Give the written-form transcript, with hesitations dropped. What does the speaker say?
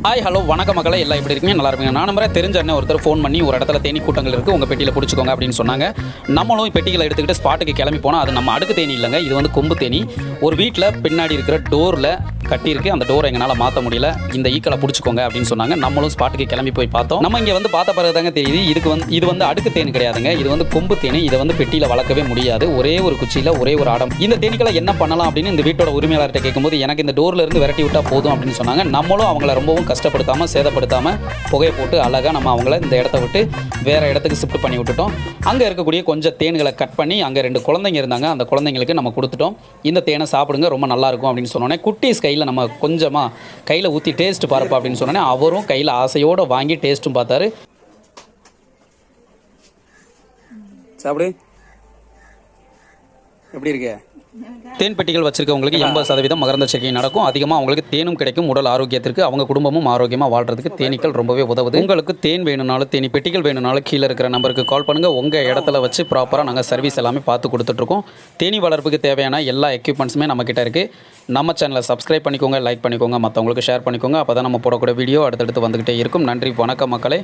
Hi hello வணக்கம் மக்களே, எல்லாம் எப்படி இருக்கீங்க? நல்லா இருப்பீங்க. நான் நம்புறேன். தெரிஞ்ச அண்ணன் ஒருத்தர் ஃபோன் பண்ணி ஒரு இடத்துல தேனீ கூட்டங்கள் இருக்குது, உங்கள் பெட்டியில் பிடிச்சிக்கோங்க அப்படின்னு சொன்னாங்க. நம்மளும் பெட்டிகளை எடுத்துக்கிட்டு ஸ்பாட்டுக்கு கிளம்பி போனால் அது நம்ம அடுக்கு தேனி இல்லைங்க, இது வந்து கொம்பு தேனி. ஒரு வீட்டில் பின்னாடி இருக்கிற டோரில் கட்டியிருக்கு, அந்த டோரை எங்களால் மாற்ற முடியல, இந்த ஈக்களை பிடிச்சிக்கோங்க அப்படின்னு சொன்னாங்க. நம்மளும் ஸ்பாட்டுக்கு கிளம்பி போய் பார்த்தோம். நம்ம இங்கே வந்து பார்த்த பிறகு தாங்க தெரியுது, இது வந்து அடுக்கு தேனி கிடையாதுங்க, இது வந்து கொம்பு தேனி. இதை வந்து பெட்டியில் வளர்க்கவே முடியாது, ஒரே ஒரு குச்சியில் ஒரே ஒரு ஆடம். இந்த தேனீக்களை என்ன பண்ணலாம் அப்படின்னு இந்த வீட்டோட உரிமையாளர்கிட்ட கேட்கும்போது எனக்கு இந்த டோரில் இருந்து விரட்டி விட்டால் போதும் அப்படின்னு சொன்னாங்க. நம்மளும் அவங்கள ரொம்பவும் கஷ்டப்படுத்தாமல் சேதப்படுத்தாமல் புகையை போட்டு அழகாக நம்ம அவங்கள இந்த இடத்த விட்டு வேறு இடத்துக்கு ஷிஃப்ட் பண்ணி விட்டுட்டோம். அங்கே இருக்கக்கூடிய கொஞ்சம் தேன்களை கட் பண்ணி அங்கே 2 குழந்தைங்க இருந்தாங்க, அந்த குழந்தைங்களுக்கு நம்ம கொடுத்துட்டோம். இந்த தேனை சாப்பிடுங்க, ரொம்ப நல்லாயிருக்கும் அப்படின்னு சொன்னோன்னே குட்டீஸ் கையில் நம்ம கொஞ்சமாக கையில் ஊற்றி டேஸ்ட் பாருப்பா அப்படின்னு சொன்னோன்னே அவரும் கையில் ஆசையோடு வாங்கி டேஸ்ட்டும் பார்த்தாரு. சாப்பிடு, எப்படி இருக்கு? தேன் பெட்டிகள் வச்சிருக்கவங்களுக்கு 80% மகரந்த சேர்க்கை நடக்கும். அதிகமாக அவங்களுக்கு தேனும் கிடைக்கும். உடல் ஆரோக்கியத்திற்கு, அவங்க குடும்பமும் ஆரோக்கியமாக வாழ்றதுக்கு தேனீக்கள் ரொம்பவே உதவுது. உங்களுக்கு தேன் வேணும்னாலும் தேனி பெட்டிகள் வேணும்னாலும் கீழே இருக்கிற நம்பருக்கு கால் பண்ணுங்கள். உங்கள் இடத்துல வச்சு ப்ராப்பராக நாங்கள் சர்வீஸ் எல்லாமே பார்த்து கொடுத்துட்ருக்கோம். தேனி வளர்ப்புக்கு தேவையான எல்லா எக்யூப்மெண்ட்ஸுமே நம்மக்கிட்ட இருக்குது. நம்ம சேனலை சப்ஸ்கிரைப் பண்ணிக்கோங்க, லைக் பண்ணிக்கோங்க, மற்றவங்களுக்கு ஷேர் பண்ணிக்கோங்க. அப்போ தான் நம்ம போடக்கூடிய வீடியோ அடுத்தடுத்து வந்துக்கிட்டே இருக்கும். நன்றி, வணக்கம் மக்களே.